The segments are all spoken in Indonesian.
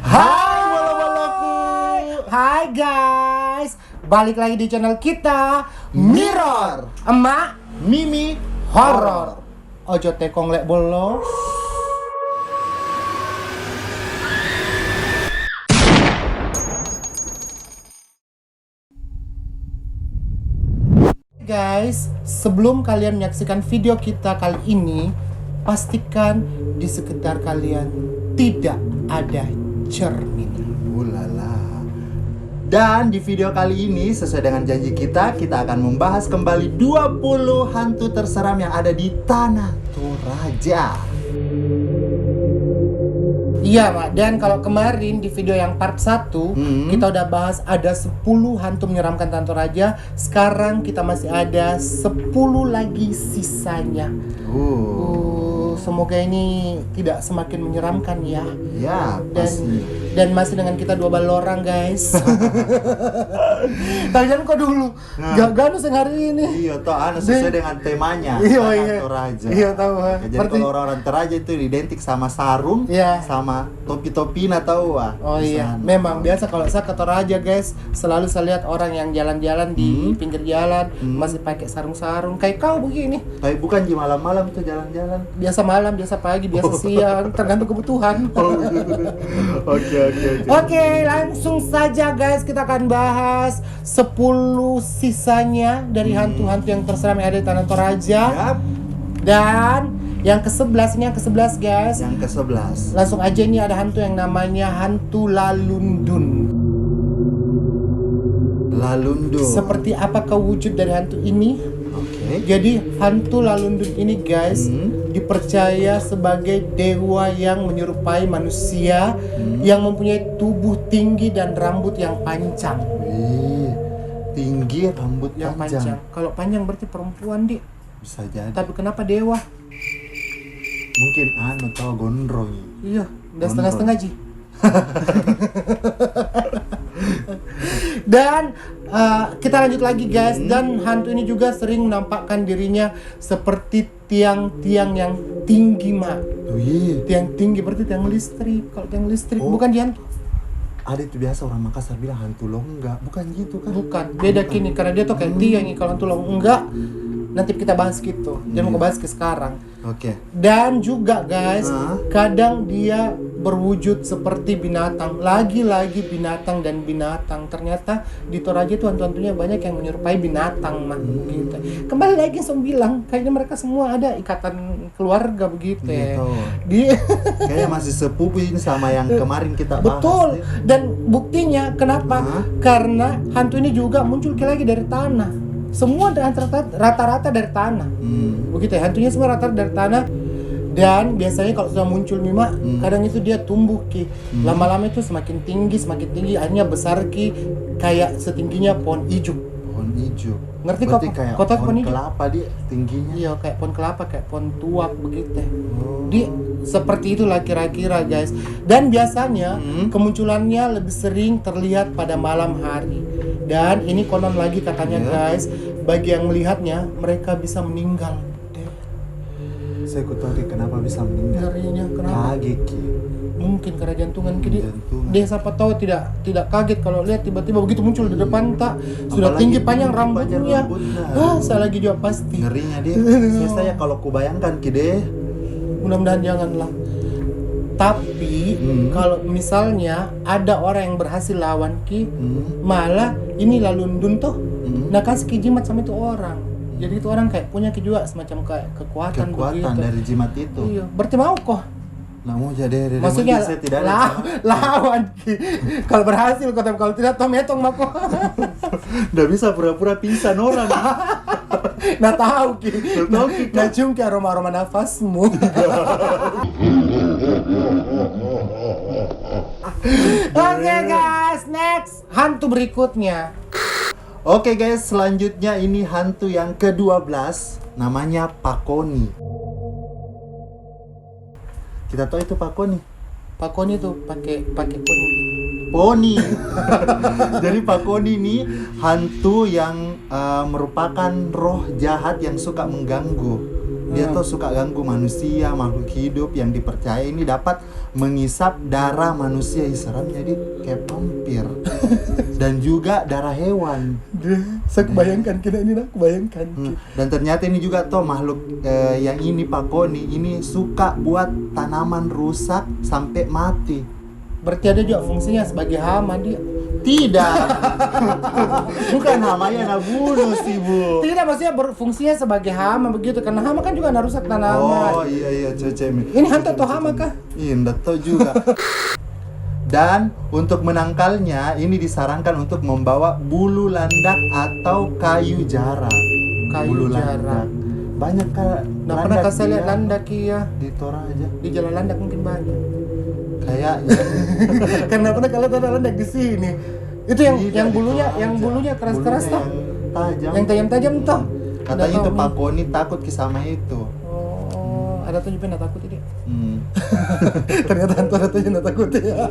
Hai bola-bolaku. Hai guys, balik lagi di channel kita Mirror Emak Mimi Horor. Ojo tekong lek bolo. Guys, sebelum kalian menyaksikan video kita kali ini, pastikan di sekitar kalian tidak ada cermin. Ulala. Dan di video kali ini sesuai dengan janji kita akan membahas kembali 20 hantu terseram yang ada di Tanah Toraja. Iya, Mak. Dan kalau kemarin di video yang part 1 kita udah bahas ada 10 hantu menyeramkan Tanah Toraja. Sekarang kita masih ada 10 lagi sisanya. Semoga ini tidak semakin menyeramkan ya. Ya, pasti. Dan masih dengan kita 2 balorang, guys. Kalian kok dulu gak ganus yang hari ini. Iya, toh sesuai dengan temanya. Iya, Tanah iya. Toraja. Iya, tahu. Jadi kalau orang-orang Toraja itu identik sama sarung, Iya. sama topi-topi tahu wah. Oh iya, memang biasa kalau saya ke Toraja, guys, selalu saya lihat orang yang jalan-jalan di pinggir jalan masih pakai sarung-sarung kayak kau begini. Tapi bukan di malam-malam tuh jalan-jalan. Biasa malam, biasa pagi, biasa siang, tergantung kebutuhan. Oke, langsung saja guys, kita akan bahas 10 sisanya dari hantu-hantu yang terseram yang ada di Tanah Toraja. Yap. Dan yang ke-11, ini yang ke-11 guys. Yang ke-11. Langsung aja, ini ada hantu yang namanya hantu Lalundun. Lalundun. Seperti apakah wujud dari hantu ini? Oke. Jadi hantu Lalundun ini guys dipercaya sebagai dewa yang menyerupai manusia yang mempunyai tubuh tinggi dan rambut yang panjang. Wih, tinggi rambut Yang panjang. Kalau panjang berarti perempuan, Dik. Bisa jadi. Tapi kenapa dewa? Mungkin tahu gondrong. Iya, udah setengah-setengah Ji. Dan kita lanjut lagi guys. Dan hantu ini juga sering menampakkan dirinya seperti tiang-tiang yang tinggi, Mak. Wih, Tiang tinggi berarti tiang listrik. Kalau tiang listrik bukan di hantu. ada itu biasa orang Makassar bilang hantu longga. Bukan gitu kan? Bukan, beda kini karena dia tuh kayak tiang. Kalau hantu enggak, nanti kita bahas gitu. Dia mau bahas ke sekarang. Oke. Dan juga guys, kadang dia berwujud seperti binatang. Lagi-lagi binatang dan binatang. Ternyata di Toraja itu hantu-hantunya banyak yang menyerupai binatang, Mak. Gitu. Kembali lagi saya bilang, kayaknya mereka semua ada ikatan keluarga begitu ya. Gitu. Dia Kayaknya masih sepupu ini sama yang kemarin kita bahas. betul. Ya. Dan buktinya kenapa? Karena hantu ini juga muncul lagi dari tanah. Semua rata-rata dari tanah. Begitu ya, hantunya semua rata-rata dari tanah. Dan biasanya kalau sudah muncul Mima, kadang itu dia tumbuh Ki. Lama-lama itu semakin tinggi, akhirnya besar Ki, kayak setingginya pohon ijuk. Pohon hijau. Ngerti Berarti kok? kayak Kau tahu pohon pohon hijau? kelapa dia tingginya. Iya, kayak pohon kelapa, kayak pohon tuak begitu. Di seperti itulah kira-kira guys. Dan biasanya kemunculannya lebih sering terlihat pada malam hari. Dan ini konon lagi katanya guys, bagi yang melihatnya mereka bisa meninggal. Saya ketahui kenapa bisa meninggal. Ngerinya kenapa? Kaget Ki. Mungkin karena jantungan Ki. Jantungan. Dia siapa tahu tidak kaget kalau lihat tiba-tiba begitu muncul di depan tak sudah Apalagi tinggi panjang tinggi, panjang rambutnya. rambutnya. Saya lagi juga pasti. Ngerinya dia. Saya kalau kubayangkan Ki deh. Mudah-mudahan janganlah. Tapi kalau misalnya ada orang yang berhasil lawan Ki, malah ini Lalundun tuh nah kasih Ki jimat sama itu orang. Jadi itu orang kayak punya Ki juga semacam kayak kekuatan begitu. dari jimat itu. Iya, berarti mau kok. Nah mau jadi Maksudnya saya tidak ada. lawan Ki. Kalau berhasil kok, tapi kalau tidak tom-etong mako. Nggak bisa pura-pura pingsan orang. Nah tahu Ki. Tahu, Ki. Nah cium Ki aroma-aroma nafasmu. Oke guys, next hantu berikutnya. Oke guys, selanjutnya ini hantu yang ke-12, namanya Pakoni. Kita tahu itu Pakoni. Pakoni tuh pakai poni. Poni. Jadi Pakoni ini hantu yang merupakan roh jahat yang suka mengganggu. Dia tuh suka ganggu manusia, makhluk hidup yang dipercaya ini dapat mengisap darah manusia. Seram, jadi kayak vampir. Dan juga darah hewan. Saya kebayangkan kita ini, aku bayangkan. Dan ternyata ini juga toh makhluk yang ini Pak Koni ini suka buat tanaman rusak sampai mati. Berarti ada juga fungsinya sebagai hama dia. Tidak. Bukan hamanya nak bunuh sih, Bu. Tidak, maksudnya berfungsinya sebagai hama begitu, karena hama kan juga narusak tanaman. Oh iya cece. Ini hantu atau hama kah? Iya, enggak tahu juga. Dan untuk menangkalnya ini disarankan untuk membawa bulu landak atau kayu jara. Kayu jara. Banyak kan? Nah, pernah saya lihat landak ya di Toraja. di jalan landak mungkin banyak. Kayaknya. Karena pernah kalau ada landak di sini. Itu yang bulunya keras-keras toh. Tajam. Yang tajam-tajam toh. Katanya itu Pak Koni takut sama itu. Oh, ada tuh juga takut ini. Ternyata hantu ada tuh yang takut ya.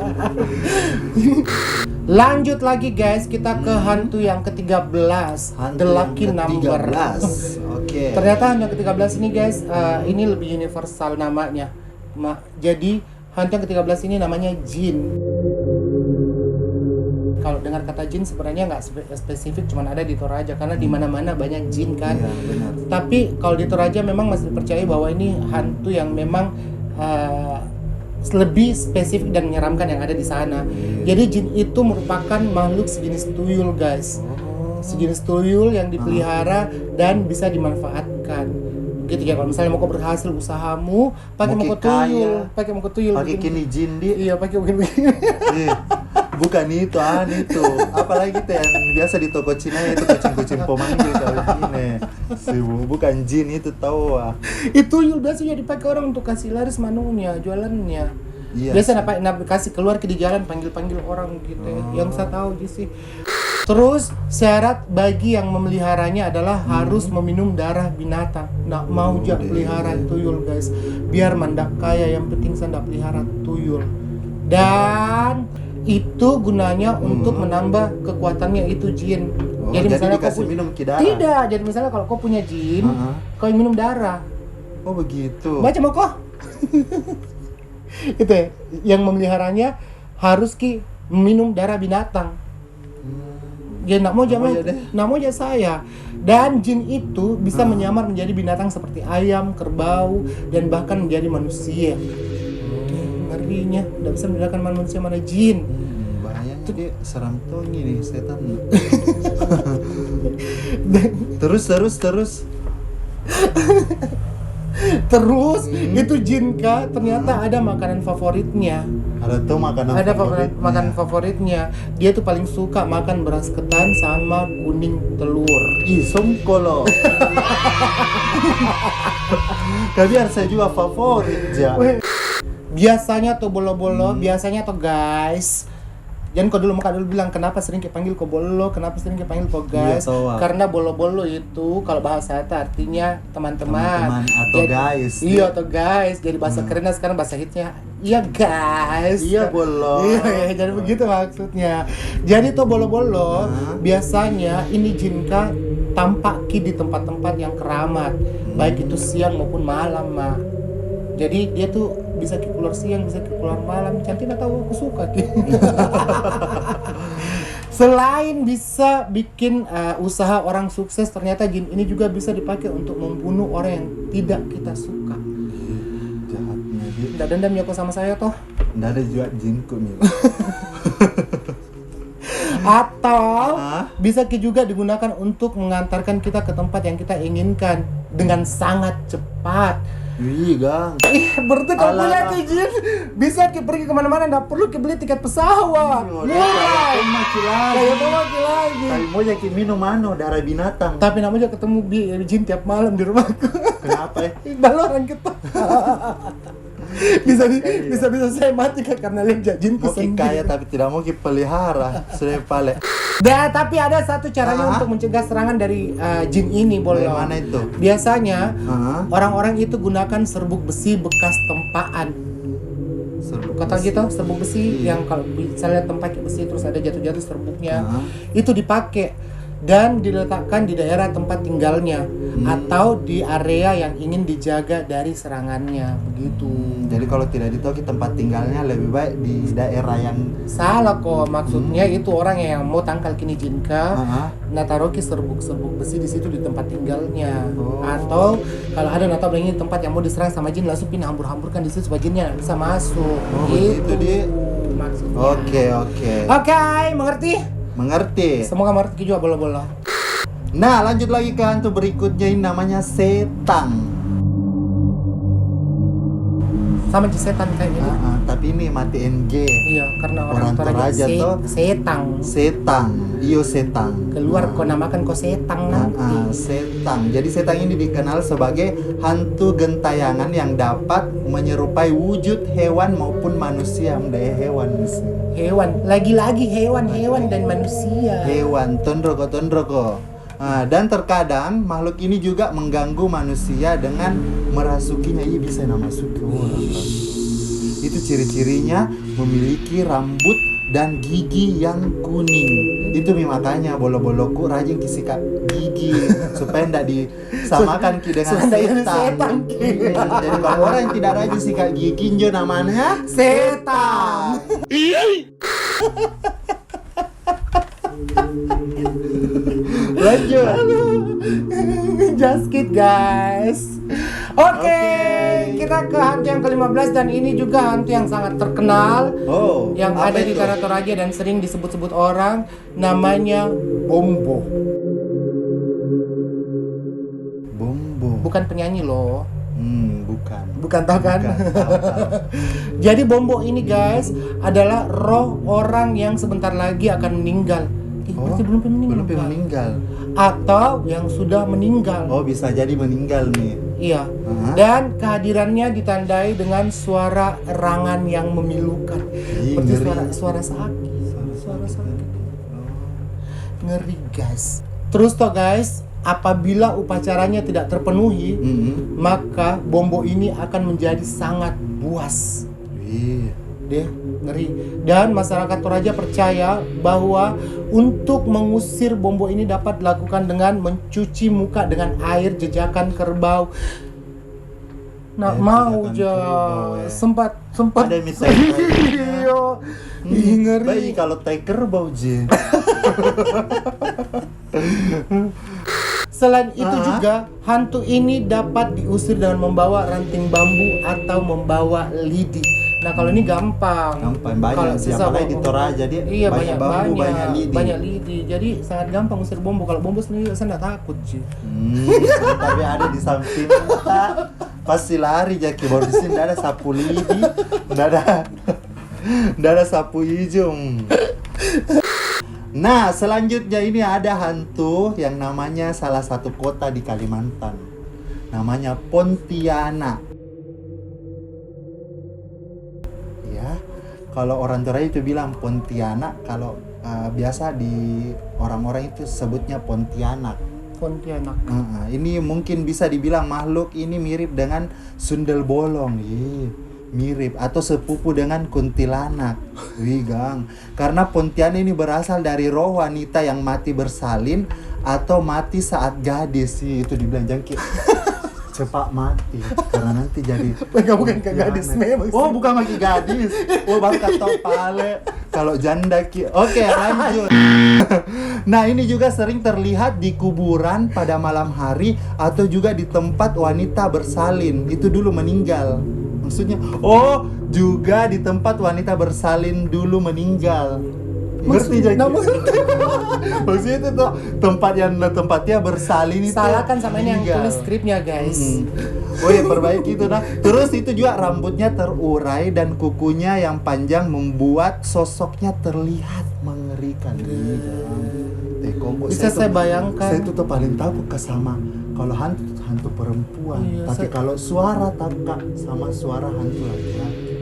Lanjut lagi guys, kita ke hantu yang ke-13. The Lucky Number. Oke. Ternyata hantu yang ke-13 ini guys, ini lebih universal namanya. Jadi hantu yang ke-13 ini namanya jin. Kalau dengar kata jin sebenarnya nggak spesifik, cuman ada di Toraja karena di mana-mana banyak jin kan. Iya, benar. Tapi kalau di Toraja memang masih dipercaya bahwa ini hantu yang memang lebih spesifik dan menyeramkan yang ada di sana. Jadi jin itu merupakan makhluk sejenis tuyul guys. Sejenis tuyul yang dipelihara dan bisa dimanfaatkan. Gitu ya, kalau misalnya mau kau berhasil usahamu, pakai mau tuyul, pakai kini jin dia. Iya, pakai begini. Bukan itu, itu. Apalagi tuh yang biasa di toko Cina itu kucing-kucing pemanggil kalau ini. Bukan jin itu tahu. Itu tuyul biasanya dipakai orang untuk kasih laris manunya, jualannya. Iya. Biasa kasih keluar ke di jalan panggil-panggil orang gitu. Yang saya tahu sih. Terus syarat bagi yang memeliharanya adalah harus meminum darah binatang. Nggak mau jak pelihara tuyul guys. Biar mandak kaya, yang penting saya nggak pelihara tuyul. Dan itu gunanya untuk menambah kekuatannya itu jin. Jadi misalnya dikasih minum darah. Tidak, jadi misalnya kalau kau punya jin, kau minum darah. Oh begitu. Baca mau kok. Itu ya, yang memeliharanya harus minum darah binatang. Ya nak mau aja saya. Dan jin itu bisa menyamar menjadi binatang seperti ayam, kerbau, dan bahkan menjadi manusia. Ngerinya, tidak bisa membedakan mana manusia mana jin. Bahayanya dia seram tuh gini setan. Terus. Terus itu jin kah ternyata ada makanan favoritnya. Ada tuh makanan favoritnya. Dia tuh paling suka makan beras ketan sama kuning telur. Ih, songkolo. Biar saya juga favorit ja. Biasanya tuh bolo-bolo, biasanya tuh guys. Jangan kau dulu bilang kenapa sering panggil kau bolo, kenapa sering panggil kau guys? Iya, karena bolo-bolo itu kalau bahasa itu artinya teman-teman atau guys. Iya atau guys. Jadi bahasa kerennya sekarang bahasa hitnya iya guys. Iya bolo. Iya, jadi begitu maksudnya. Jadi tuh bolo-bolo biasanya ini jinka tampaki di tempat-tempat yang keramat, baik itu siang maupun malam, Mak. Jadi dia tuh bisa keluar siang, bisa keluar malam. Cantik tahu aku suka. Selain bisa bikin usaha orang sukses, ternyata jin ini juga bisa dipakai untuk membunuh orang yang tidak kita suka. Jahatnya dia. Nggak dendam ya kok sama saya toh? Nggak ada juga jinku nih. Atau bisa juga digunakan untuk mengantarkan kita ke tempat yang kita inginkan dengan sangat cepat. Wih, Gang. Berarti kalau punya jin bisa pergi kemana-mana, nggak perlu beli tiket pesawat. Murah. Kayak maki lagi. Tapi mau jadi minum darah binatang. Tapi namanya ketemu jin tiap malam di rumahku. Kenapa ya? Baloran kita. bisa saya mati karena lihat jin kesendiri. Mau kaya tapi tidak mau pelihara. Sudah pale. Tapi ada satu caranya untuk mencegah serangan dari jin ini, boleh. Mana itu? Biasanya orang-orang itu gunakan serbuk besi bekas tempaan. Kata gitu, serbuk besi yang kalau misalnya tempat besi terus ada jatuh-jatuh serbuknya, itu dipakai dan diletakkan di daerah tempat tinggalnya. atau di area yang ingin dijaga dari serangannya, begitu. Jadi kalau tidak ditoki tempat tinggalnya lebih baik di daerah yang Salah kok, maksudnya itu orang yang mau tangkal kini jinka, Aha. nah taruh serbuk-serbuk besi di situ di tempat tinggalnya. Oh. Atau kalau ada nata ini tempat yang mau diserang sama jin, langsung pindah hambur-hamburkan di situ supaya jinnya nggak bisa masuk. Oh, begitu, Di. Maksudnya. Oke. Oke, mengerti? Mengerti. Semoga mengerti juga bola-bola. Nah, lanjut lagi ke hantu berikutnya, ini namanya setang. Sama di setan kayak gitu. Tapi ini mati NG. Iya, karena orang Toraja toh setang. Setang, iyo setang. Keluar kau namakan kau setang nanti. Setang. Jadi setang ini dikenal sebagai hantu gentayangan yang dapat menyerupai wujud hewan maupun manusia. Mendaya hewan sih. Hewan, lagi-lagi hewan dan manusia. Hewan, tondroko. Dan terkadang makhluk ini juga mengganggu manusia dengan merasukinya. Iya, bisa masuki orang. Itu ciri-cirinya memiliki rambut dan gigi yang kuning. Itu makanya bolo-boloku rajin sikat gigi supaya tidak disamakan dengan setan. Jadi kalau orang yang tidak rajin sikat gigi, jo namanya Setan. Lanjut. Just kid guys. Oke, kita ke hantu yang ke-15 dan ini juga hantu yang sangat terkenal. Yang apa ada di itu? Tanah Toraja dan sering disebut-sebut orang, namanya Bombo. Bombo. Bukan penyanyi loh. Bukan. Bukan tahu kan? Tahu. Jadi Bombo ini guys adalah roh orang yang sebentar lagi akan meninggal. Berarti belum meninggal. Atau yang sudah meninggal. Oh, bisa jadi meninggal nih. Iya. Dan kehadirannya ditandai dengan suara erangan yang memilukan. Seperti suara sakit. Suara sakit. Ngeri guys. Terus toh guys, apabila upacaranya tidak terpenuhi, maka Bombo ini akan menjadi sangat buas. Dia ngeri. Dan masyarakat Toraja percaya bahwa untuk mengusir Bombo ini dapat dilakukan dengan mencuci muka dengan air jejakan kerbau. Nak mau aja sempat ada misalnya. Ngeri. Baik kalau tai kerbau je. Selain itu juga hantu ini dapat diusir dengan membawa ranting bambu atau membawa lidi. Nah kalau ini gampang banyak. Kalau sisa apalagi di Toraja dia banyak bambu, banyak lidi. Jadi sangat gampang usir Bombo. Kalau Bombo sendiri saya nggak takut sih. Tapi ada di samping kita pasti lari jaki baru di sini ada sapu lidi, nggak ada sapu hijau. Nah, selanjutnya ini ada hantu yang namanya salah satu kota di Kalimantan. Namanya Pontianak. Ya, kalau orang Toraja itu bilang Pontianak, kalau biasa di orang-orang itu sebutnya Pontianak. Pontianak. Ini mungkin bisa dibilang makhluk ini mirip dengan sundel bolong. Mirip atau sepupu dengan kuntilanak. Gang. Karena Pontianak ini berasal dari roh wanita yang mati bersalin atau mati saat gadis. Itu dibilang jangkit. Cepat mati karena nanti jadi bukan ke gadis memang. Oh, bukan lagi gadis. Oh, bakat topale. Kalau janda Oke, lanjut. Nah, ini juga sering terlihat di kuburan pada malam hari atau juga di tempat wanita bersalin. Itu dulu meninggal. Maksudnya, juga di tempat wanita bersalin dulu meninggal. Ngerti jadi? Maksudnya itu tuh tempatnya bersalin itu. Salahkan sama ini yang tulis skripnya guys. Perbaiki itu nah. Terus itu juga rambutnya terurai dan kukunya yang panjang membuat sosoknya terlihat mengerikan. Bisa saya bayangkan. Saya itu tuh paling takut sama kalau hantu perempuan. Tapi kalau suara takut sama suara hantu laki-laki.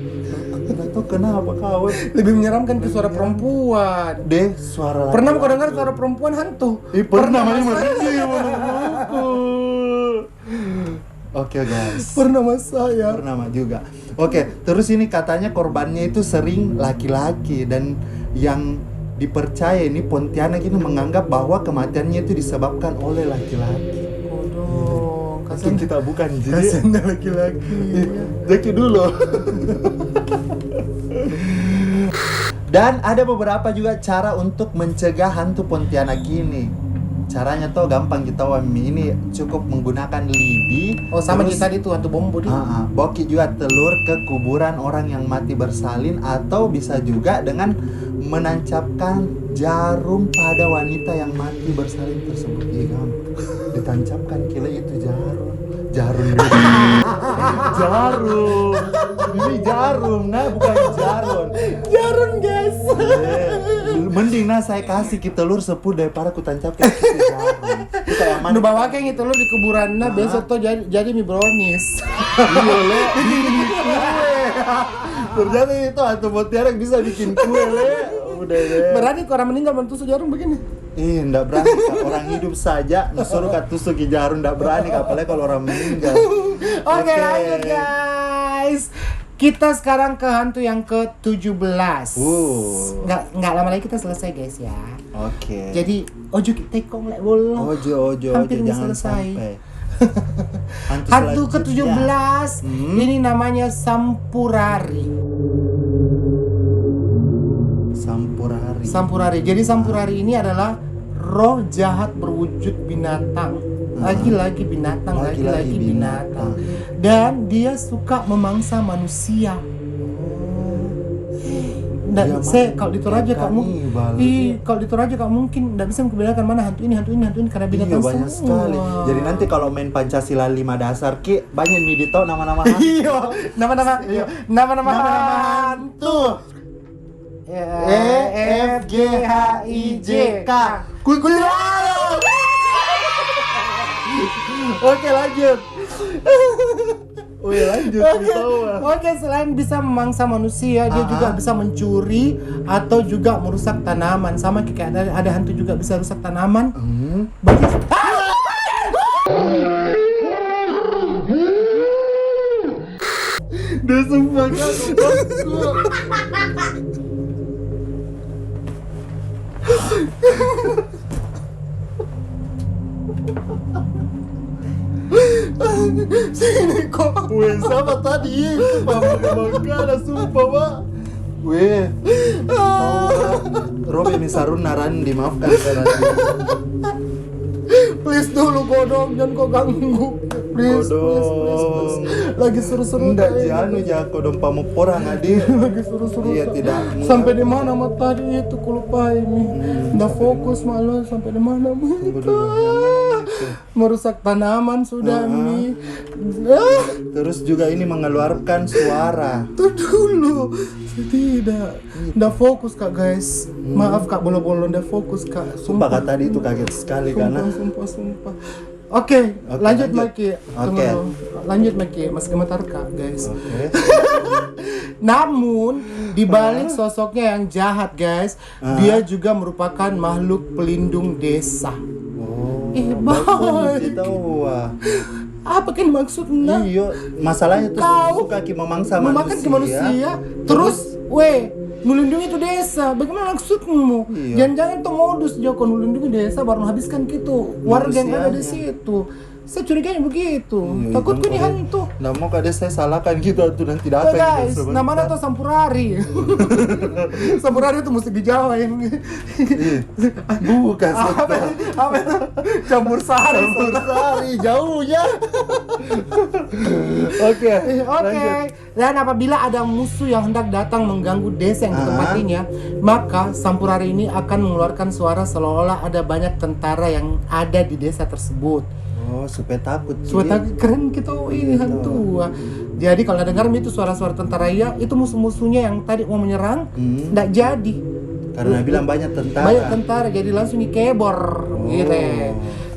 Nggak tahu kenapa kawan. Lebih menyeramkan ke suara perempuan. Suara. Pernah kau dengar suara perempuan hantu? Pernah Oke guys. Pernah mas saya. Pernah juga. Oke, terus ini katanya korbannya itu sering laki-laki dan yang dipercaya ini Pontianak ini menganggap bahwa kematiannya itu disebabkan oleh laki-laki. Makin kita bukan jadi. kasihannya laki-laki. Jaki dulu. Dan ada beberapa juga cara untuk mencegah hantu Pontianak ini. Caranya tuh gampang kita Wami. Ini cukup menggunakan lidi. Oh sama terus, kita tadi tuh hantu bom budi. Boki juga telur ke kuburan orang yang mati bersalin, atau bisa juga dengan menancapkan jarum pada wanita yang mati bersalin tersebut. Iya, ditancapkan kira itu jarum. Jarum. Ini jarum, nah bukan jarum. Jarum guys. Mending nah saya kasih kita telur 10 daripada ku tancapkan itu jarum. Kita yang mana? Nu bawa kayak gitu lu di kuburan nah besok tuh jadi mie brownies. Iya le, bikin kue. Ternyata itu hantu Pontianak bisa bikin kue le. Udah le. Berarti orang meninggal mentusuk jarum begini. Nggak berani Kak. Orang hidup saja disuruh kat tusuk jarum, nggak berani Kak. Apalagi kalau orang meninggal. Oke, lanjut guys. Kita sekarang ke hantu yang ke-17. Nggak lama lagi kita selesai guys ya. Oke. Jadi ojo kita tekong lek bolo. Ojo Hampir jangan selesai. sampai. Hantu selanjutnya. ke-17 ini namanya Sampurari. Sampurari. Jadi Sampurari ini adalah roh jahat berwujud binatang. Lagi-lagi binatang. Dan dia suka memangsa manusia. Dan saya kalau di Toraja kamu, kalau di Toraja kamu mungkin nggak bisa membedakan mana hantu ini karena binatang banyak sekali. Jadi nanti kalau main Pancasila 5 dasar ki banyak nih tahu nama-nama hantu. nama-nama hantu. EFGHIJK. Oke lanjut. Oke, selain bisa memangsa manusia, dia juga bisa mencuri atau juga merusak tanaman. Sama kayak ada hantu juga bisa rusak tanaman. Udah sumpah kan. Sini kok. Sama tadi itu bangga sumpah Pak. Robe ini sarun naran dimaafkan karena Please dulu godong, jangan kau ganggu. Please. Lagi seru-seru. Nggak janu jako dong pamupora ngadi. Lagi seru-seru. Iya tidak. Sampai di mana mat tadi itu ku lupa ini. Nggak fokus malah sampai di mana merusak tanaman sudah nih. Terus juga ini mengeluarkan suara. Tuh dulu. Nggak fokus kak guys. Maaf kak bolo-bolo nggak fokus kak. Sumpah kak tadi itu kaget sekali karena. Sumpah. Oke, lanjut Maki. Lanjut Maki, Mas gemetar kak guys. Namun di balik sosoknya yang jahat guys, dia juga merupakan makhluk pelindung desa. Baik. Apa kan maksudnya? Iya, masalahnya tuh suka memangsa manusia. Terus, melindungi itu desa. Bagaimana maksudmu? Iya. Jangan-jangan tuh modus Joko melindungi desa baru habiskan gitu warga yang ada di situ. Saya curiganya begitu. Takutku ini hantu. Nah mau kades saya salahkan gitu tuh nanti datang. Guys, namanya tuh Sampurari. Sampurari itu mesti di Jawa yang. Bukan. Apa itu? Campur sari jauhnya. Oke. Dan apabila ada musuh yang hendak datang mengganggu desa yang ditempatinya, maka Sampurari ini akan mengeluarkan suara seolah-olah ada banyak tentara yang ada di desa tersebut. Supaya takut. Keren gitu ini hantu. Jadi kalau dengar itu suara-suara tentara itu musuh-musuhnya yang tadi mau menyerang enggak jadi. Karena bilang banyak tentara. Jadi langsung dikebor gitu.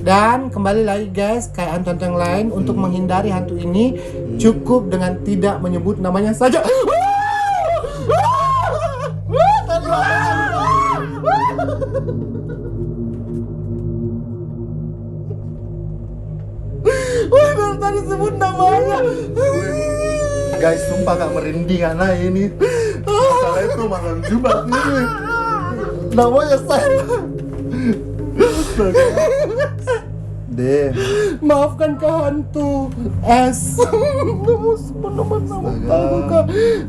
Dan kembali lagi guys, kayak hantu-hantu yang lain untuk menghindari hantu ini cukup dengan tidak menyebut namanya saja. Tadi sebut namanya. Guys, sumpah gak merinding anak ini. Masalah itu malam Jumat ini. Namanya saya. Deh. Maafkan ke hantu es.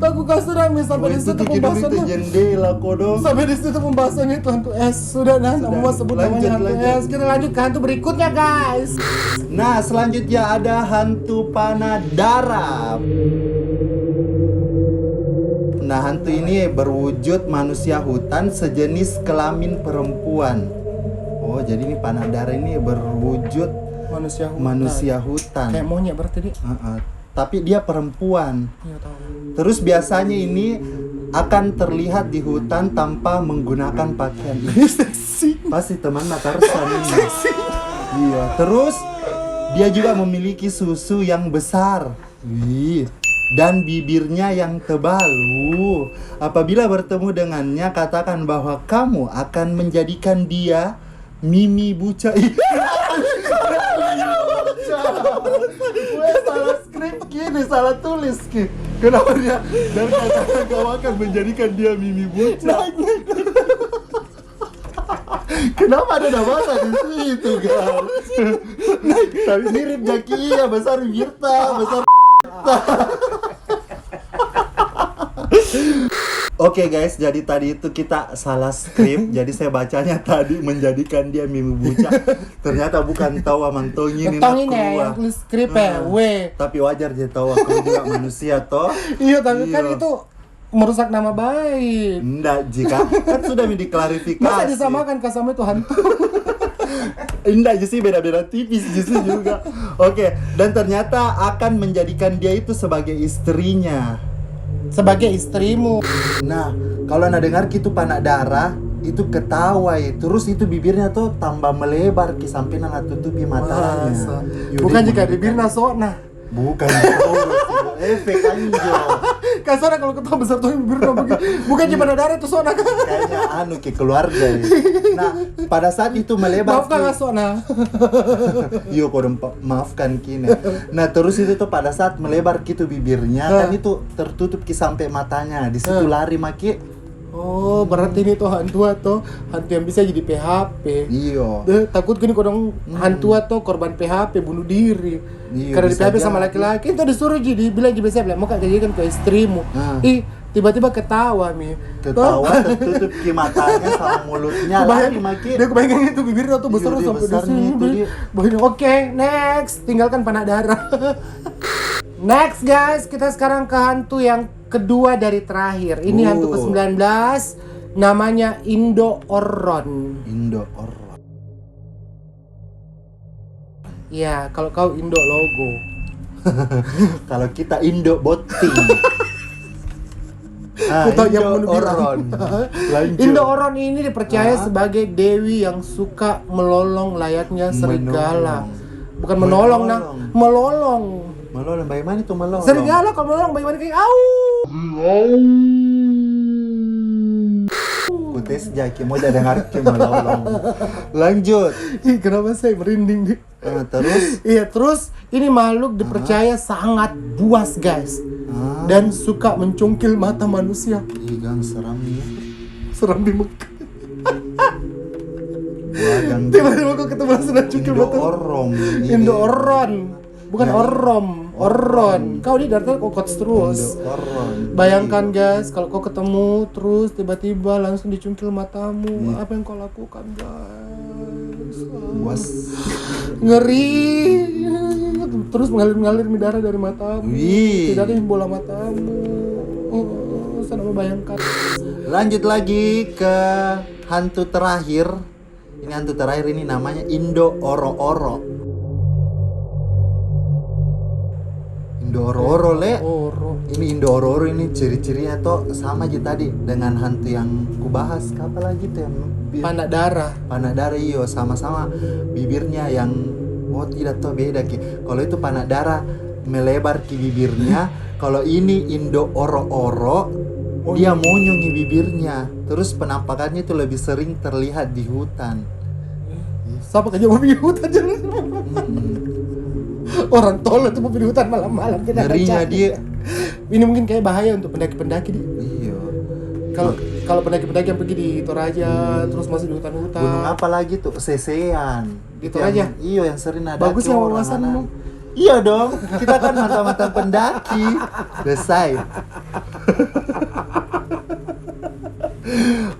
Tahu kah sudah sampai di situ pembahasannya. Jendela kodo. Sampai di situ pembahasannya itu hantu es. Sudah nah, mau sebut namanya hantu es. Kita lanjut ke hantu berikutnya, guys. Nah, selanjutnya ada hantu panah darah. Nah, hantu ini berwujud manusia hutan sejenis kelamin perempuan. Oh, jadi ini panah darah ini berwujud manusia hutan. Kayak monyet berarti dia. Tapi dia perempuan. Iya, tahu. Terus biasanya ini akan terlihat di hutan tanpa menggunakan pakaian. Seksi. Pasti teman Tarzan ini. Iya. Terus dia juga memiliki susu yang besar. Wih. Dan bibirnya yang tebal. Apabila bertemu dengannya, katakan bahwa kamu akan menjadikan dia Mimi Buca. Gue salah skrip gini, salah tulis gini. Kenapa dia? Dan katakan kamu akan menjadikan dia Mimi Buca. Kenapa ada bahasa di situ, guys? Tapi mirip Jaki, ya besar Wirta, besar. Oke guys, jadi tadi itu kita salah skrip. Jadi saya bacanya tadi menjadikan dia Mimi Buca. Ternyata bukan tawa mantongi ini. Ketong ini ya, yang tulis skrip ya, Tapi wajar dia tawa, aku juga manusia toh. Iya, tapi kan itu merusak nama baik. Enggak, jika kan sudah diklarifikasi. Masa disamakan sama itu hantu? Enggak, justru beda-beda tipis justru juga. Oke, dan ternyata akan menjadikan dia itu sebagai istrinya. Sebagai istrimu. Nah, kalau anda dengar gitu panah darah itu ketawa ya. Terus itu bibirnya tuh tambah melebar sampai nang tutupi matanya. Bukan jika bibirnya sona. Bukan. Efek anjo. Kasar kalau ketawa besar tuh bibirnya begini. Bukan cuma darah itu sona kan. Kayaknya ke keluarga ya. Nah, pada saat itu melebar. Maafkan lah sona. Yo kodem maafkan kini. Nah, terus itu tuh pada saat melebar gitu bibirnya kan itu tertutup sampai matanya. Di situ lari maki. Oh, berarti ini tuh hantu atau hantu yang bisa jadi PHP. Iya. Takut gini kodong hantu atau korban PHP bunuh diri. Iya, karena di PHP sama jadi. laki-laki itu disuruh jadi bilang bilang mau jadikan ke istrimu. Tiba-tiba ketawa mi. Ketawa tertutup matanya sama mulutnya. Lari maki. Dia kebayang itu bibirnya tuh besar Iya, sampai di besar nih, itu dia. sini. Oke, next. Tinggalkan panah darah. Next guys, kita sekarang ke hantu yang kedua dari terakhir. Ini hantu ke-19, namanya Indo-Oron. Indo-Oron. Ya, kalau kau Indo logo. Kalau kita Indo-Boting. Indo-Oron. Indo-Oron ini dipercaya sebagai dewi yang suka melolong layaknya serigala. Bukan menolong, nah, melolong. Melolong, bagaimana itu melolong? Serigala kalau melolong bagaimana kayak au. Kutes Jaki mau dengar ke melolong. Lanjut. Kenapa saya merinding nih? Terus? Iya, terus ini makhluk dipercaya sangat buas guys. Dan suka mencungkil mata manusia. Gang seram nih. Seram di muka. Wagang. Tiba-tiba kok ketemu langsung cungkil mata. Indo-Oron. Bukan Oron. Kau ini dari tadi kokot terus. Bayangkan guys, kalau kau ketemu terus tiba-tiba langsung dicungkil matamu, apa yang kau lakukan guys? Buas. Ngeri. Terus mengalir darah dari matamu. Tidak ada yang bola matamu. Sana membayangkan. Lanjut lagi ke hantu terakhir. Ini hantu terakhir ini namanya Indo-Oro-Oro. Indo-Oro-Oro le. Ini Indo-Oro-Oro ini ciri-cirinya tuh sama aja tadi dengan hantu yang kubahas. Apa lagi tuh yang panah darah. Panah darah iyo sama-sama bibirnya yang tidak tuh beda ki. Kalau itu panah darah melebar ki bibirnya. Kalau ini Indo-Oro-Oro dia monyongi bibirnya. Terus penampakannya itu lebih sering terlihat di hutan. Siapa kerja mau di hutan jalan? Orang tolol tuh mau di hutan malam-malam kita ngerinya dia. Ini mungkin kayak bahaya untuk pendaki-pendaki dia. Iya. Kalau kalau pendaki-pendaki yang pergi di Toraja terus masuk di hutan-hutan. Gunung apa lagi tuh? Sesean. Itu aja. Iya, yang sering ada. Bagus ya wawasanmu. Iya dong, kita kan mantan-mantan pendaki. Selesai.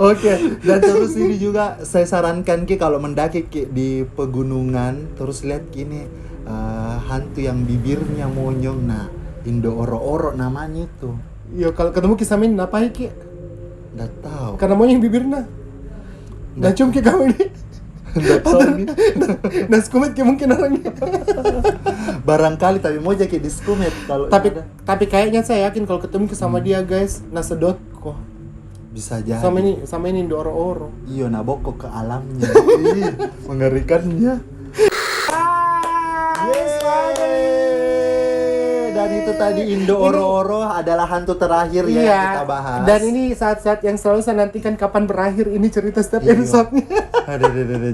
Oke, dan terus ini juga saya sarankan Ki kalau mendaki Ki di pegunungan, terus lihat gini hantu yang bibirnya monyong. Nah, Indo Oro-Oro namanya itu. Iya, kalau ketemu Kisamin apa Ki? Nggak tahu. Karena monyong bibirnya. Nah, cium Ki kamu ini. Nggak tahu nih. Nah, skumet Ki mungkin orangnya. Barangkali tapi mau jadi di skumet kalau ada. Tapi kayaknya saya yakin kalau ketemu Ki sama dia guys, nah sedot kok. Bisa jadi. Sama ini Indo Oro-Oro. Iya, naboko ke alamnya. Ih, mengerikannya. Dan itu tadi Indo Oro-Oro adalah hantu terakhir ya yang kita bahas. Dan ini saat-saat yang selalu saya nantikan kapan berakhir ini cerita setiap Iya. episode-nya. Ada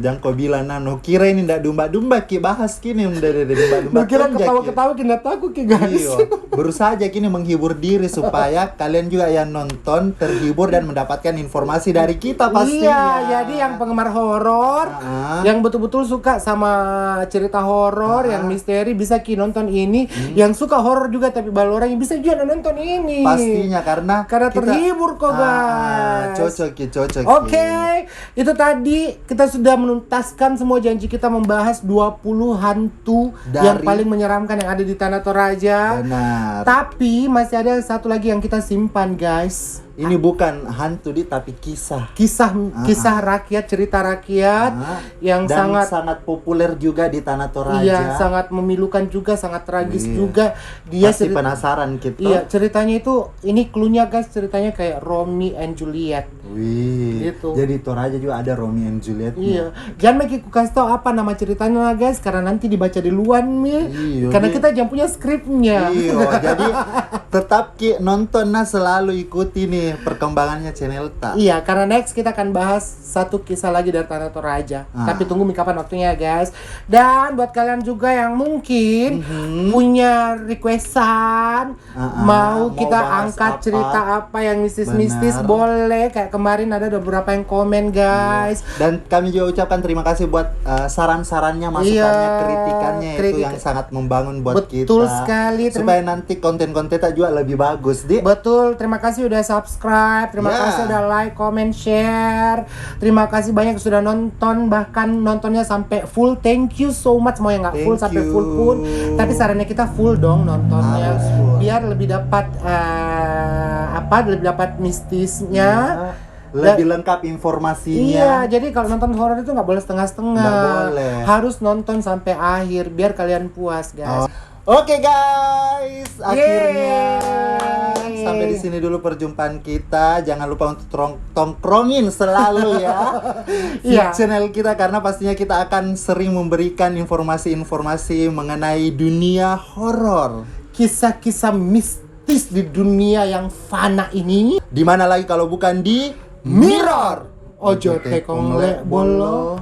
jangan kau bilang nano kira ini ndak domba-domba Ki bahas kini udah domba-domba. Kira tonjak, Ki. ketawa-ketawa kita takut Ki guys. Iya, berusaha aja kini menghibur diri supaya kalian juga yang nonton terhibur dan mendapatkan informasi dari kita pastinya. Iya, jadi yang penggemar horor, yang betul-betul suka sama cerita horor, yang misteri bisa Ki nonton ini. Yang suka horor juga tapi bal orang yang bisa juga nonton ini. Pastinya karena kita terhibur kok guys. Cocok Ki. Oke, itu tadi kita sudah menuntaskan semua janji kita membahas 20 hantu yang paling menyeramkan yang ada di Tanah Toraja. Benar. Tapi masih ada satu lagi yang kita simpan guys. Ini bukan hantu tapi kisah Kisah rakyat, cerita rakyat yang dan sangat populer juga di Tanah Toraja. Iya, sangat memilukan juga, sangat tragis juga. Dia pasti penasaran gitu. Iya, ceritanya itu ini cluenya guys, ceritanya kayak Romeo and Juliet. Wih. Gitu. Jadi Toraja juga ada Romeo and Juliet. Iya. Jangan Meki ku kasih tau apa nama ceritanya guys, karena nanti dibaca di luar nih. Iya, karena kita jangan punya skripnya. Iya, jadi tetap Ki nonton selalu ikuti nih perkembangannya channel Ta. Iya, karena next kita akan bahas satu kisah lagi dari Tanah Toraja. Tapi tunggu kapan waktunya guys. Dan buat kalian juga yang mungkin punya requestan, mau kita angkat cerita apa yang mistis-mistis, boleh. Kayak kemarin ada beberapa yang komen guys. Dan kami juga ucapkan terima kasih buat saran-sarannya, masukannya, kritikannya itu yang sangat membangun buat kita. Betul sekali. Supaya nanti konten-kontennya juga lebih bagus, Di. Betul, terima kasih udah subscribe, terima kasih udah like, comment, share. Terima kasih banyak sudah nonton, bahkan nontonnya sampai full. Thank you so much. Mau yang nggak full sampai full pun, tapi sarannya kita full dong nontonnya. Harus full. Biar lebih dapat lebih dapat mistisnya. Lebih lengkap informasinya. Iya, jadi kalau nonton horor itu nggak boleh setengah-setengah. Nggak boleh. Harus nonton sampai akhir biar kalian puas, guys. Oke guys, akhirnya Yeay. sampai di sini dulu perjumpaan kita. Jangan lupa untuk tongkrongin selalu ya di channel kita, karena pastinya kita akan sering memberikan informasi-informasi mengenai dunia horor, kisah-kisah mistis di dunia yang fana ini. di mana lagi kalau bukan di Mirror. Ojo tekong lek bolo.